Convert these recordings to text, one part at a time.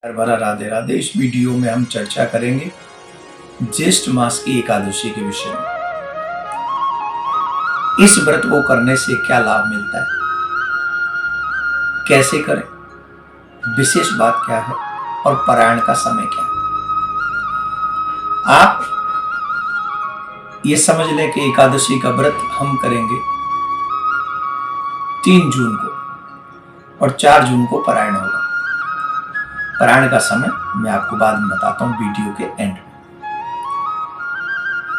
हर भरा राधे राधे। इस वीडियो में हम चर्चा करेंगे ज्येष्ठ मास की एकादशी के विषय में। इस व्रत को करने से क्या लाभ मिलता है, कैसे करें, विशेष बात क्या है और पारायण का समय क्या है। आप ये समझ लें कि एकादशी का व्रत हम करेंगे 3 जून को और 4 जून को पारायण होगा। पारायण का समय मैं आपको बाद में बताता हूं वीडियो के एंड में।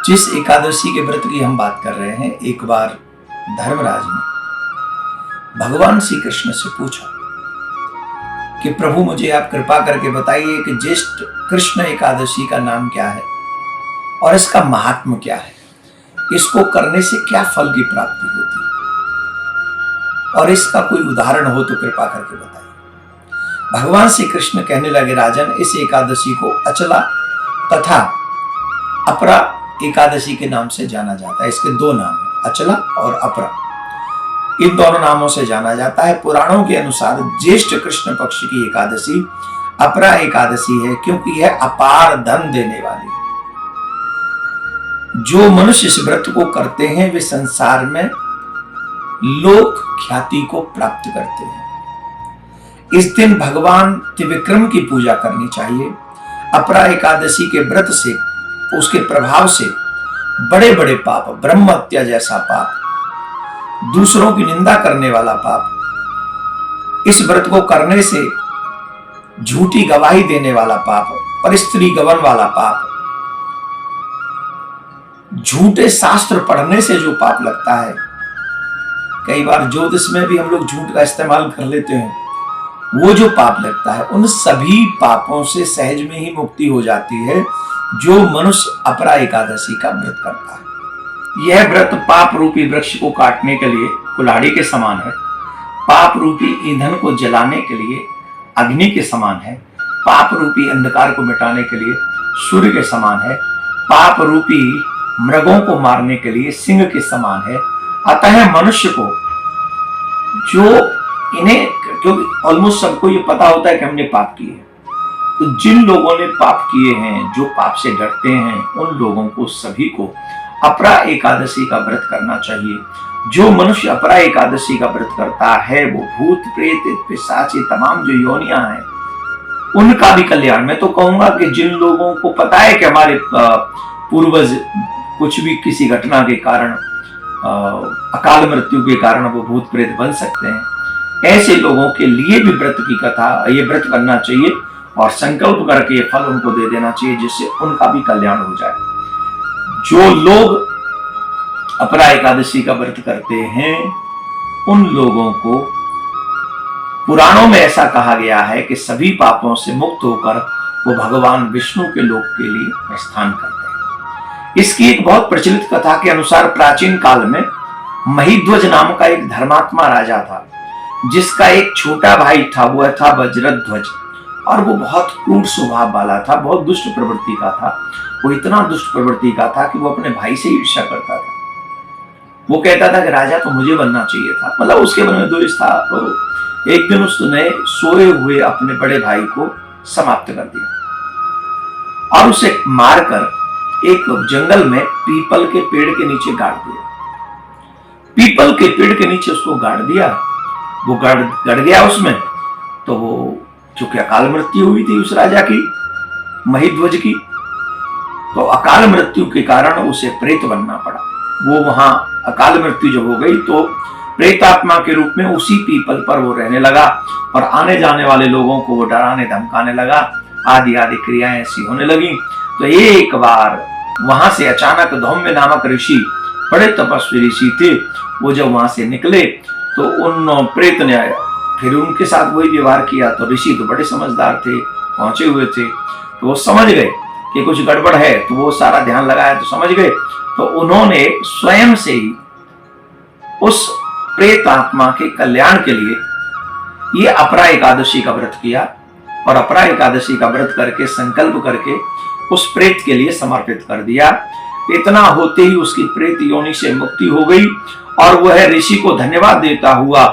जिस एकादशी के व्रत की हम बात कर रहे हैं, एक बार धर्मराज ने भगवान श्री कृष्ण से पूछा कि प्रभु मुझे आप कृपा करके बताइए कि ज्येष्ठ कृष्ण एकादशी का नाम क्या है और इसका महात्म्य क्या है, इसको करने से क्या फल की प्राप्ति होती है और इसका कोई उदाहरण हो तो कृपा करके बताइए। भगवान श्री कृष्ण कहने लगे, राजन, इस एकादशी को अचला तथा अपरा एकादशी के नाम से जाना जाता है। इसके 2 नाम हैं, अचला और अपरा। इन दोनों नामों से जाना जाता है। पुराणों के अनुसार ज्येष्ठ कृष्ण पक्ष की एकादशी अपरा एकादशी है, क्योंकि यह अपार धन देने वाली है। जो मनुष्य इस व्रत को करते हैं वे संसार में लोक ख्याति को प्राप्त करते हैं। इस दिन भगवान त्रिविक्रम की पूजा करनी चाहिए। अपरा एकादशी के व्रत से, उसके प्रभाव से बड़े बड़े पाप, ब्रह्म हत्या जैसा पाप, दूसरों की निंदा करने वाला पाप, इस व्रत को करने से झूठी गवाही देने वाला पाप, परस्त्री गमन वाला पाप, झूठे शास्त्र पढ़ने से जो पाप लगता है, कई बार ज्योतिष में भी हम लोग झूठ का इस्तेमाल कर लेते हैं, वो जो पाप लगता है, उन सभी पापों से सहज में ही मुक्ति हो जाती है जो मनुष्य अपरा एकादशी का व्रत करता है। यह व्रत पाप रूपी वृक्ष को काटने के लिए कुल्हाड़ी के समान है, पाप रूपी ईंधन को जलाने के लिए अग्नि के समान है, पाप रूपी अंधकार को मिटाने के लिए सूर्य के समान है, पाप रूपी मृगों को मारने के लिए सिंह के समान है। अतः मनुष्य को जो इन्हें, क्योंकि ऑलमोस्ट सबको ये पता होता है कि हमने पाप किए हैं, तो जिन लोगों ने पाप किए हैं, जो पाप से डरते हैं, उन लोगों को सभी को अपरा एकादशी का व्रत करना चाहिए। जो मनुष्य अपरा एकादशी का व्रत करता है वो भूत प्रेत पिशाच तमाम जो योनियां हैं उनका भी कल्याण। मैं तो कहूंगा कि जिन लोगों को पता है कि हमारे पूर्वज कुछ भी किसी घटना के कारण, अकाल मृत्यु के कारण वो भूत प्रेत बन सकते हैं, ऐसे लोगों के लिए भी व्रत की कथा, ये व्रत करना चाहिए और संकल्प करके ये फल उनको दे देना चाहिए, जिससे उनका भी कल्याण हो जाए। जो लोग अपरा एकादशी का व्रत करते हैं उन लोगों को पुराणों में ऐसा कहा गया है कि सभी पापों से मुक्त होकर वो भगवान विष्णु के लोक के लिए प्रस्थान करते हैं। इसकी एक बहुत प्रचलित कथा के अनुसार प्राचीन काल में महिध्वज नाम का एक धर्मात्मा राजा था, जिसका एक छोटा भाई था, वह था वज्रध्वज, और वो बहुत क्रूर स्वभाव वाला था, बहुत दुष्ट प्रवृत्ति का था। वो इतना दुष्ट प्रवृत्ति का था कि वो अपने भाई से ईर्ष्या करता था। वो कहता था कि राजा तो मुझे बनना चाहिए था, मतलब उसके मन में द्वेष था। तो एक दिन उसने सोए हुए अपने बड़े भाई को समाप्त कर दिया और उसे मारकर एक जंगल में पीपल के पेड़ के नीचे गाड़ दिया। पीपल के पेड़ के नीचे उसको गाड़ दिया। वो गड़ गया उसमें, तो वो चूंकि अकाल मृत्यु हुई थी उस राजा की, महिध्वज की, तो अकाल मृत्यु के कारण उसे प्रेत बनना पड़ा। वो वहां अकाल मृत्यु जब हो गई तो प्रेतात्मा के रूप में उसी पीपल पर वो रहने लगा और आने जाने वाले लोगों को वो डराने धमकाने लगा। आदि आदि क्रियाएं ऐसी होने लगी। तो एक बार वहां से अचानक धौम्य नामक ऋषि, बड़े तपस्वी ऋषि थे, वो जब वहां से निकले तो उन प्रेत ने फिर उनके साथ वही व्यवहार किया। तो ऋषि तो बड़े समझदार थे, पहुंचे हुए थे, तो वो समझ गए कि कुछ गड़बड़ है, तो वो सारा ध्यान लगाया तो समझ गए। तो उन्होंने स्वयं से ही उस प्रेत आत्मा के कल्याण के लिए ये अपरा एकादशी का व्रत किया और अपरा एकादशी का व्रत करके संकल्प करके उस प्रेत के लिए समर्पित कर दिया। इतना होते ही उसकी प्रेत योनि से मुक्ति हो गई और वह ऋषि को धन्यवाद देता हुआ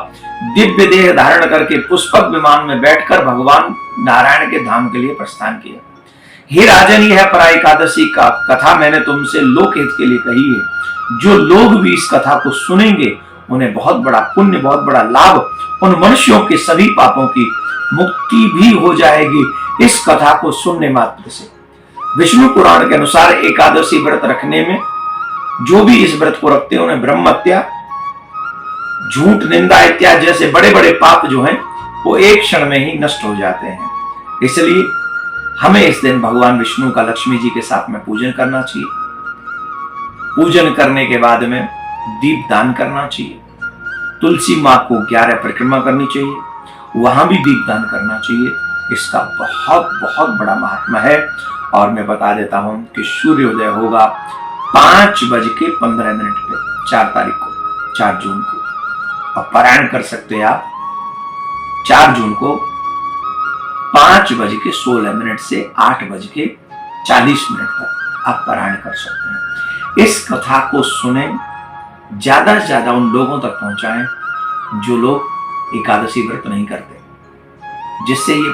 दिव्य देह धारण करके पुष्पक विमान में बैठकर भगवान नारायण के धाम के लिए प्रस्थान किया। हे राजन, यह परा एकादशी का कथा मैंने तुमसे लोकहित के लिए कही है। जो लोग भी इस कथा को सुनेंगे उन्हें बहुत बड़ा पुण्य, बहुत बड़ा लाभ, उन मनुष्यों के सभी पापों की मुक्ति भी हो जाएगी इस कथा को सुनने मात्र से। विष्णु पुराण के अनुसार एकादशी व्रत रखने में जो भी इस व्रत को रखते हैं उन्हें ब्रह्म हत्या, झूठ, निंदा इत्यादि जैसे बड़े बड़े पाप जो हैं वो एक क्षण में ही नष्ट हो जाते हैं। इसलिए हमें इस दिन भगवान विष्णु का लक्ष्मी जी के साथ में पूजन करना चाहिए। पूजन करने के बाद में दीप दान करना चाहिए। तुलसी माँ को 11 परिक्रमा करनी चाहिए, वहां भी दीप दान करना चाहिए। इसका बहुत बहुत बड़ा महात्मा है। और मैं बता देता हूं कि सूर्योदय होगा 5:15 पे 4 तारीख को, 4 जून को। और पारायण कर सकते हैं आप 4 जून को 5:16 से 8:40 तक आप पारायण कर सकते हैं। इस कथा को सुने, ज्यादा से ज्यादा उन लोगों तक पहुंचाएं जो लोग एकादशी व्रत नहीं करते, जिससे ये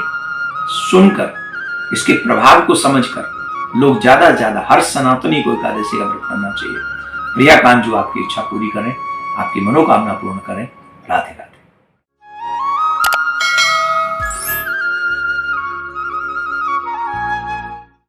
सुनकर, इसके प्रभाव को समझकर लोग ज्यादा से ज्यादा हर सनातनी को एकादशी का व्रत करना चाहिए। प्रिया कांत जो आपकी इच्छा पूरी करें, आपकी मनोकामना पूर्ण करें। राधे राधे।